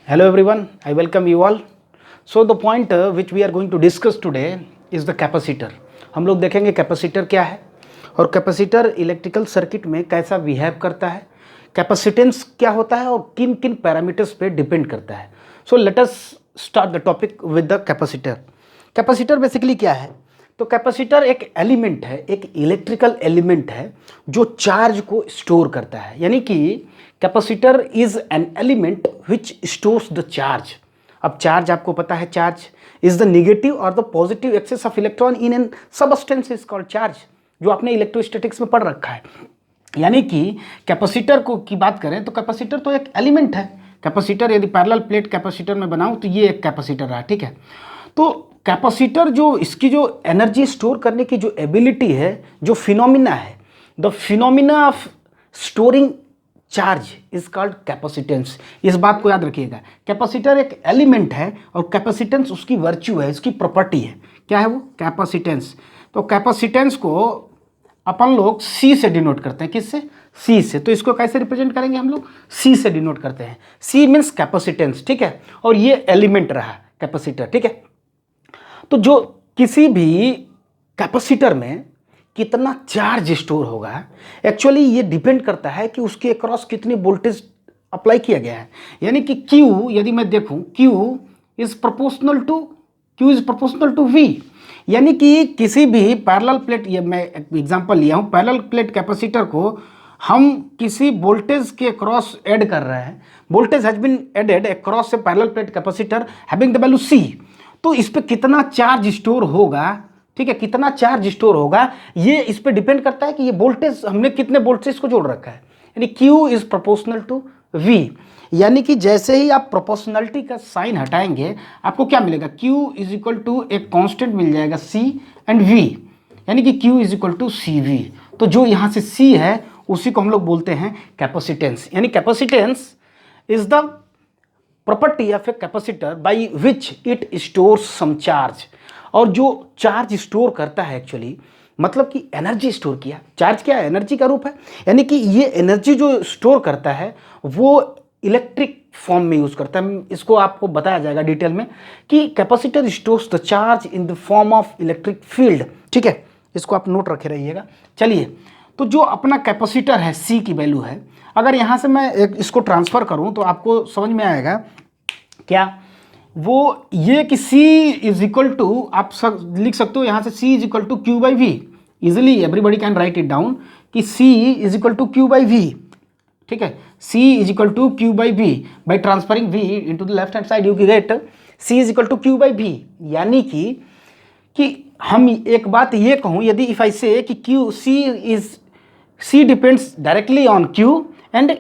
Hello everyone, I welcome you all. So the point which we are going to discuss today is the capacitor. हम लोग देखेंगे capacitor क्या है और capacitor electrical circuit में कैसा बिहेव करता है, कैपेसिटेंस क्या होता है और किन किन पैरामीटर्स पे डिपेंड करता है. So let us start the topic with the capacitor. Capacitor basically क्या है? तो कैपेसिटर एक एलिमेंट है, एक इलेक्ट्रिकल एलिमेंट है जो चार्ज को स्टोर करता है. यानी कि capacitor is an element which stores the charge. अब चार्ज आपको पता है, charge is the negative or the positive excess of electron in an substance is called charge, जो आपने इलेक्ट्रोस्टैटिक्स में पढ़ रखा है. यानी कि कैपेसिटर को की बात करें तो कैपेसिटर तो एक एलिमेंट है. कैपेसिटर यदि पैरेलल प्लेट कैपेसिटर में बनाऊं तो ये एक कैपेसिटर रहा, ठीक है. तो कैपेसिटर जो इसकी जो एनर्जी स्टोर करने की जो एबिलिटी है, जो फिनोमिना है, the phenomena of storing charge is called capacitance. इस बात को याद रखिएगा. कैपेसिटर एक एलिमेंट है और कैपेसिटेंस उसकी वर्च्यू है, इसकी प्रॉपर्टी है. क्या है वो? कैपेसिटेंस. तो कैपेसिटेंस को अपन लोग सी से डिनोट करते हैं. किससे? सी से. तो इसको कैसे रिप्रेजेंट करेंगे हम लोग? सी से डिनोट करते हैं. सी मीन्स कैपेसिटेंस, ठीक है. और ये एलिमेंट रहा कैपेसिटर, ठीक है. तो जो किसी भी कैपेसिटर में कितना चार्ज स्टोर होगा, एक्चुअली ये डिपेंड करता है कि उसके अक्रॉस कितनी वोल्टेज अप्लाई किया गया है. यानी कि Q यदि मैं देखूं, Q is proportional to V. यानी कि किसी भी पैरेलल प्लेट, ये मैं एग्जांपल लिया हूं, पैरेलल प्लेट कैपेसिटर को हम किसी वोल्टेज के क्रॉस ऐड कर रहे हैं. Voltage has been added across a parallel plate capacitor having the value C. तो इस पे कितना चार्ज स्टोर होगा, ठीक है, कितना चार्ज स्टोर होगा, ये इस पे डिपेंड करता है कि ये वोल्टेज हमने कितने वोल्टेज को जोड़ रखा है. यानी Q is proportional to V. यानी कि जैसे ही आप प्रोपोर्शनलिटी का साइन हटाएंगे आपको क्या मिलेगा? Q इज इक्वल टू एक कांस्टेंट मिल जाएगा C एंड V. यानी कि Q is equal to CV. तो जो यहाँ से C है उसी को हम लोग बोलते हैं कैपेसिटेंस. यानी capacitance is the property of a capacitor by which it stores some charge. और जो चार्ज स्टोर करता है एक्चुअली मतलब कि एनर्जी स्टोर किया. चार्ज क्या है? एनर्जी का रूप है. यानी कि ये एनर्जी जो स्टोर करता है वो इलेक्ट्रिक फॉर्म में यूज करता है. इसको आपको बताया जाएगा डिटेल में कि capacitor stores the charge in the form of electric field, ठीक है. इसको आप नोट रखे रहिएगा. चलिए, तो जो अपना कैपेसिटर है, C की वैल्यू है, अगर यहाँ से मैं इसको ट्रांसफर करूँ तो आपको समझ में आएगा क्या वो, ये कि C इज इक्वल टू, आप सब लिख सकते हो यहाँ से C is equal to Q by V. Easily everybody can write it down कि C is equal to Q by V, ठीक है. C is equal to Q by V. By transferring V into the left hand side you get C is equal to Q by V. यानी कि हम एक बात ये कहूँ, यदि इफ आई से कि C depends directly on Q and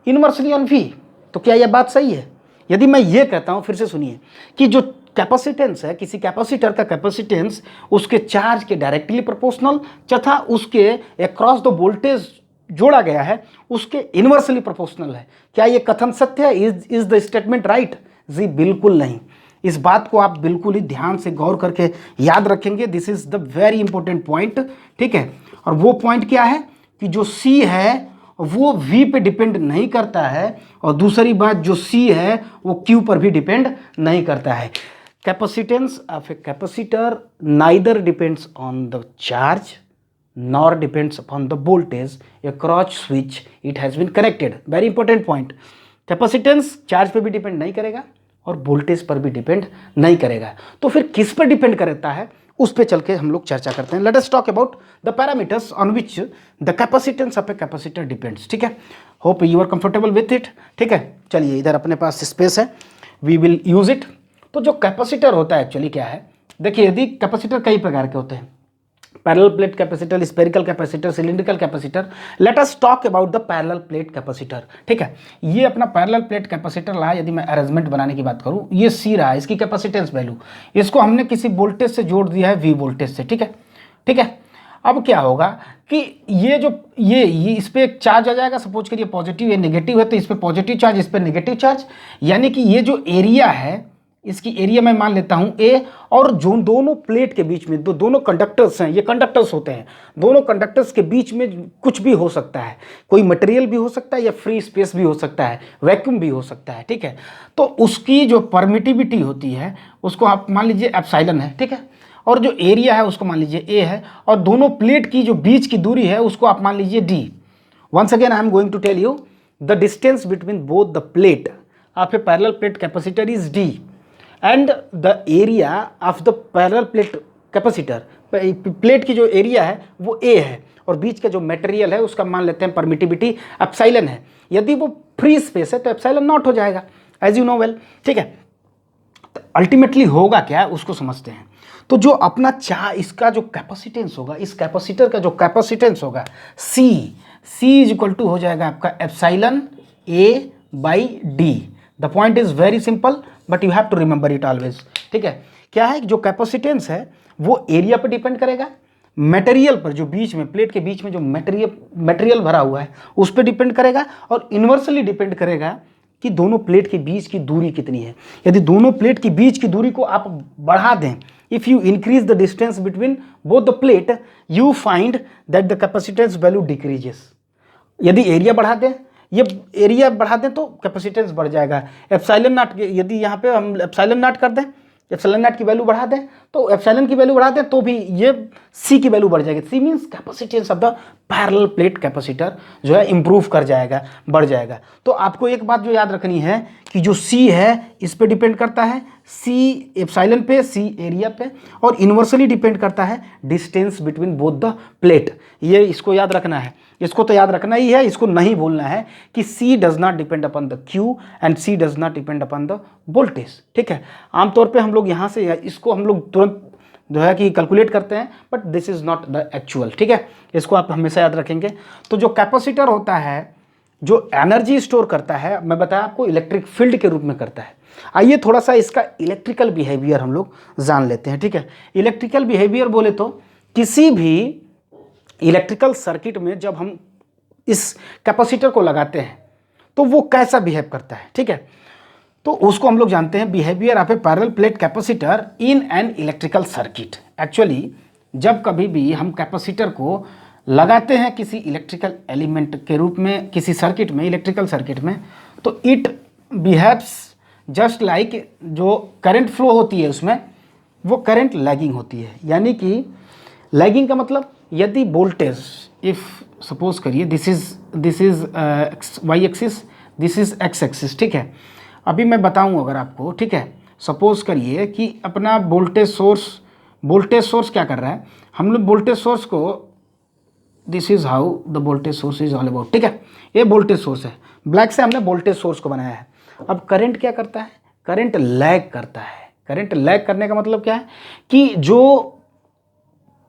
inversely on V, तो क्या यह बात सही है? यदि मैं ये कहता हूं, फिर से सुनिए, कि जो कैपेसिटेंस है, किसी कैपेसिटर का कैपेसिटेंस उसके चार्ज के डायरेक्टली प्रोपोर्शनल तथा उसके अक्रॉस द वोल्टेज जोड़ा गया है उसके इनवर्सली प्रोपोर्शनल है. क्या ये कथन सत्य है? Is the statement right? जी बिल्कुल नहीं. इस बात को आप बिल्कुल ही ध्यान से गौर करके याद रखेंगे. This is the very important point, ठीक है. और वो पॉइंट क्या है कि जो C है वो V पे डिपेंड नहीं करता है, और दूसरी बात जो C है वो Q पर भी डिपेंड नहीं करता है. Capacitance of a capacitor neither depends on the charge nor depends upon the voltage across which it has been connected. Very important point. Capacitance charge पे भी डिपेंड नहीं करेगा और वोल्टेज पर भी डिपेंड नहीं करेगा. तो फिर किस पर डिपेंड करता है उस पे चल के हम लोग चर्चा करते हैं. Let us talk about the parameters on which the capacitance of a capacitor depends, ठीक है. Hope you are comfortable with it, ठीक है. चलिए, इधर अपने पास स्पेस है, वी विल यूज इट. तो जो कैपेसिटर होता है एक्चुअली क्या है, देखिए, यदि कैपेसिटर कई प्रकार के होते हैं, parallel plate capacitor, spherical capacitor, cylindrical capacitor. Late us talk about the parallel plate capacitor, ठीक है. ये अपना पैरेलल प्लेट कैपेसिटर रहा. यदि मैं अरेंजमेंट बनाने की बात करूं, ये C रहा, इसकी कैपेसिटेंस वैल्यू, इसको हमने किसी वोल्टेज से जोड़ दिया है V वोल्टेज से, ठीक है, ठीक है. अब क्या होगा कि ये जो ये इस पर एक चार्ज आ जाएगा. सपोज करिए पॉजिटिव या नेगेटिव है, तो इस पर पॉजिटिव चार्ज, इस पर नेगेटिव चार्ज. यानी कि ये जो एरिया है इसकी एरिया मैं मान लेता हूं ए, और जो दोनों प्लेट के बीच में दोनों कंडक्टर्स हैं, ये कंडक्टर्स होते हैं, दोनों कंडक्टर्स के बीच में कुछ भी हो सकता है, कोई मटेरियल भी हो सकता है या फ्री स्पेस भी हो सकता है, वैक्यूम भी हो सकता है, ठीक है। तो उसकी जो परमिटिविटी होती है उसको आप मान लीजिए एप्सिलॉन है, ठीक है, और जो एरिया है उसको मान लीजिए ए है, और दोनों प्लेट की जो बीच की दूरी है उसको आप मान लीजिए d. Once again I am going to tell you the distance between both the plate of a parallel plate capacitor is d, and the area of the parallel plate capacitor, plate की जो area है वो ए है, और बीच का जो material है उसका मान लेते हैं परमिटिविटी एप्सिलॉन है। यदि वो फ्री स्पेस है तो एप्सिलॉन नॉट हो जाएगा, एज यू नो वेल, ठीक है। तो अल्टीमेटली होगा क्या उसको समझते हैं। तो जो अपना इसका जो कैपेसिटेंस होगा, इस कैपेसिटर का जो कैपेसिटेंस होगा सी इज इक्वल टू हो जाएगा आपका epsilon a by d. The point is very simple but you have to remember it always, ठीक है। क्या है, जो कैपेसिटेंस है वो एरिया पर डिपेंड करेगा, मटेरियल पर, जो बीच में प्लेट के बीच में जो मटेरियल भरा हुआ है उस पर डिपेंड करेगा, और इन्वर्सली डिपेंड करेगा कि दोनों प्लेट के बीच की दूरी कितनी है। यदि दोनों प्लेट के बीच की दूरी को आप बढ़ा दें, if you increase the distance between both the plate, you find that the capacitance value decreases. यदि एरिया बढ़ा दें, ये एरिया बढ़ा दें तो कैपेसिटेंस बढ़ जाएगा। एप्सिलॉन नॉट, यदि यहाँ पे हम एप्सिलॉन नॉट कर दें, एप्सिलॉन नॉट की वैल्यू बढ़ा दें, तो एप्सिलॉन की वैल्यू बढ़ा दें तो भी ये सी की वैल्यू बढ़ जाएगी। C means capacitance of the parallel plate capacitor जो है इंप्रूव कर जाएगा, बढ़ जाएगा। तो आपको एक बात जो याद रखनी है कि जो सी है इस पे डिपेंड करता है, सी एप्सिलॉन पे, सी एरिया पे, और इन्वर्सली डिपेंड करता है distance between both the plate. ये इसको याद रखना है, इसको तो याद रखना ही है, इसको नहीं भूलना है कि C does not depend upon the Q and C does not depend upon the voltage, ठीक है। आमतौर पे हम लोग यहाँ से इसको हम लोग तुरंत जो है कि कैलकुलेट करते हैं, but this is not the actual, ठीक है। इसको आप हमेशा याद रखेंगे। तो जो कैपेसिटर होता है, जो एनर्जी स्टोर करता है, मैं बताया आपको इलेक्ट्रिक फील्ड के रूप में करता है। आइए थोड़ा सा इसका इलेक्ट्रिकल बिहेवियर हम लोग जान लेते हैं, ठीक है। इलेक्ट्रिकल बिहेवियर बोले तो किसी भी इलेक्ट्रिकल सर्किट में जब हम इस कैपेसिटर को लगाते हैं तो वो कैसा बिहेव करता है, ठीक है। तो उसको हम लोग जानते हैं behaviour of a parallel plate capacitor in an electrical circuit. Actually जब कभी भी हम कैपेसिटर को लगाते हैं किसी इलेक्ट्रिकल एलिमेंट के रूप में, किसी सर्किट में, इलेक्ट्रिकल सर्किट में, तो इट बिहेव्स जस्ट लाइक जो करंट फ्लो होती है उसमें वो करंट लैगिंग होती है। यानी कि लैगिंग का मतलब, यदि वोल्टेज, इफ सपोज करिए this is y axis, this is x axis, ठीक है। अभी मैं बताऊं अगर आपको, ठीक है, सपोज करिए कि अपना वोल्टेज सोर्स क्या कर रहा है, हम लोग वोल्टेज सोर्स को, this is how the voltage source is all about, ठीक है। ये वोल्टेज सोर्स है, ब्लैक से हमने वोल्टेज सोर्स को बनाया है। अब करंट क्या करता है, करंट लैग करता है। करंट लैग करने का मतलब क्या है कि जो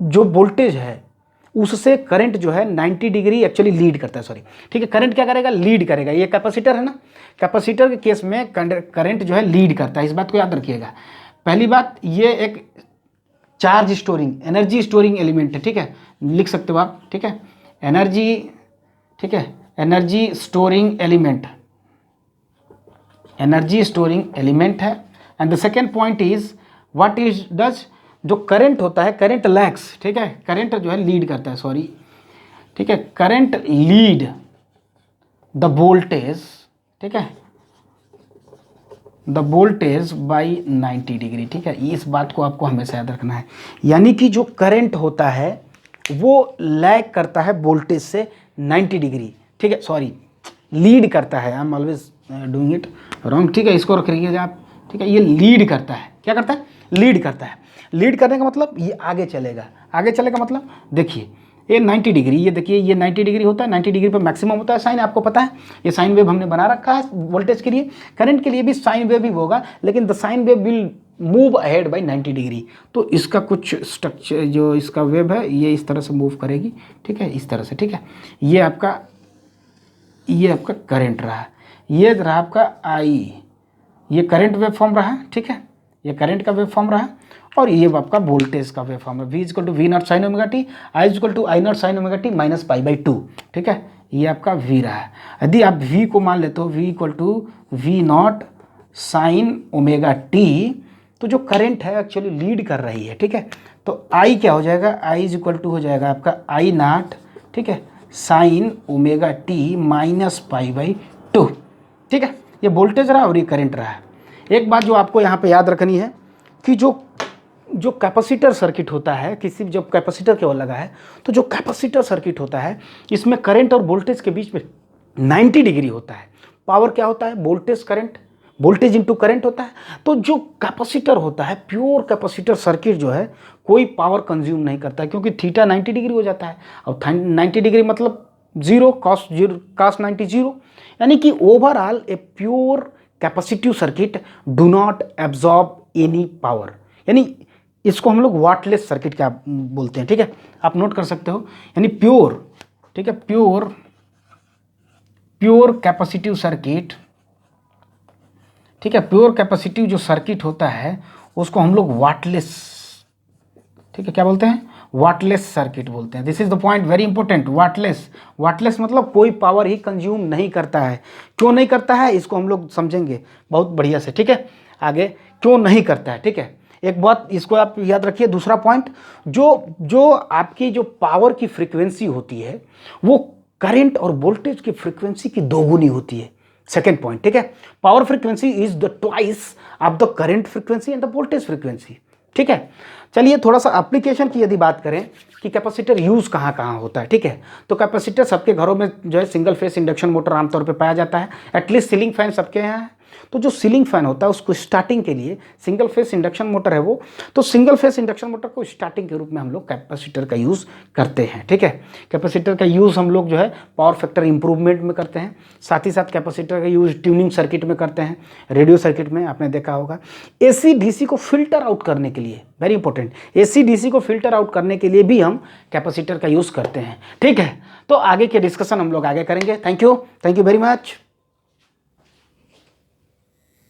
वोल्टेज है उससे करंट जो है 90 डिग्री एक्चुअली लीड करता है, सॉरी, ठीक है। करंट क्या करेगा, लीड करेगा। ये कैपेसिटर है ना, कैपेसिटर के केस में करंट जो है लीड करता है, इस बात को याद रखिएगा। पहली बात, ये एक charge storing, energy storing element है, ठीक है, लिख सकते हो आप, ठीक है, एनर्जी, ठीक है, energy storing element, energy storing element है। And the second point is what is does, जो करंट होता है, करंट लैग्स, ठीक है, करंट जो है लीड करता है, सॉरी, ठीक है, करंट लीड द वोल्टेज, ठीक है, द वोल्टेज बाई 90 डिग्री, ठीक है। इस बात को आपको हमेशा याद रखना है। यानी कि जो करंट होता है वो लैग करता है वोल्टेज से 90 डिग्री, ठीक है, सॉरी, लीड करता है, I am always doing it wrong, ठीक है, इसको रख रखिए आप, ठीक है। ये लीड करता है, क्या करता है, लीड करता है। लीड करने का मतलब ये आगे चलेगा, आगे चलेगा मतलब देखिए ये 90 डिग्री, ये देखिए ये 90 डिग्री होता है, 90 डिग्री पर मैक्सिमम होता है साइन, आपको पता है, ये साइन वेव हमने बना रखा है वोल्टेज के लिए। करंट के लिए भी साइन वेव ही होगा, लेकिन the sine wave will move ahead by 90 degree. तो इसका कुछ स्ट्रक्चर, जो इसका वेव है ये इस तरह से मूव करेगी, ठीक है, इस तरह से, ठीक है। ये आपका करंट रहा, ये रहा आपका आई, ये करंट वेव फॉर्म रहा, ठीक है, ये करंट का वेव फॉर्म रहा, और ये आपका वोल्टेज का वेव फॉर्म है। V equal to v naught sine omega t, i equal to i naught sine omega t minus pi by 2, ठीक है, ये आपका V रहा है। यदि आप V को मान लेते हो V equal to v naught sine omega t, तो जो करंट है एक्चुअली लीड कर रही है, ठीक है। तो आई क्या हो जाएगा, आई इज इक्वल टू हो जाएगा आपका आई नॉट, ठीक है, sign omega t minus pi by two, ठीक है। ये वोल्टेज रहा और ये करंट रहा है। एक बात जो आपको यहाँ पे याद रखनी है कि जो कैपेसिटर सर्किट होता है, किसी जब कैपेसिटर केवल लगा है तो जो कैपेसिटर सर्किट होता है इसमें करंट और वोल्टेज के बीच में 90 डिग्री होता है। पावर क्या होता है, voltage current, voltage into current होता है। तो जो कैपेसिटर होता है, प्योर कैपेसिटर सर्किट जो है, कोई पावर कंज्यूम नहीं करता है, क्योंकि थीटा 90 डिग्री हो जाता है। अब 90 डिग्री मतलब जीरो, कॉस 90 जीरो, यानी कि overall a pure capacitive circuit do not absorb any power, यानी इसको हम लोग वाटलेस सर्किट क्या बोलते हैं, ठीक है, आप नोट कर सकते हो। यानी प्योर, ठीक है, प्योर कैपेसिटिव सर्किट, ठीक है, प्योर कैपेसिटिव जो सर्किट होता है उसको हम लोग वाटलेस, ठीक है, क्या बोलते हैं, वाटलेस सर्किट बोलते हैं। This is the point, very important. Wattless मतलब कोई पावर ही कंज्यूम नहीं करता है। क्यों नहीं करता है इसको हम लोग समझेंगे बहुत बढ़िया से, ठीक है। आगे क्यों नहीं करता है, ठीक है। एक बात इसको आप याद रखिए। दूसरा पॉइंट, जो आपकी जो पावर की फ्रीक्वेंसी होती है वो करंट और वोल्टेज की फ्रीक्वेंसी की दोगुनी होती है। सेकेंड पॉइंट, ठीक है, power frequency is the twice of the current frequency and the voltage frequency, ठीक है। चलिए थोड़ा सा एप्लीकेशन की यदि बात करें कि कैपेसिटर यूज़ कहाँ कहाँ होता है, ठीक है। तो कैपेसिटर सबके घरों में जो है सिंगल फेस इंडक्शन मोटर आमतौर पे पाया जाता है। एटलीस्ट सीलिंग फैन सबके यहाँ है। तो जो सीलिंग फैन होता है उसको स्टार्टिंग के लिए, सिंगल फेस इंडक्शन मोटर है वो, तो सिंगल फेस इंडक्शन मोटर को स्टार्टिंग के रूप में हम लोग कैपेसिटर का यूज़ करते हैं, ठीक है। कैपेसिटर का यूज़ हम लोग जो है पावर फैक्टर इंप्रूवमेंट में करते हैं। साथ ही साथ कैपेसिटर का यूज़ ट्यूनिंग सर्किट में करते हैं, रेडियो सर्किट में आपने देखा होगा। एसी डीसी को फिल्टर आउट करने के लिए, वेरी इंपॉर्टेंट, एसी डीसी को फिल्टर आउट करने के लिए भी हम कैपेसिटर का यूज़ करते हैं, ठीक है। तो आगे के डिस्कशन हम लोग आगे करेंगे। Thank you very much.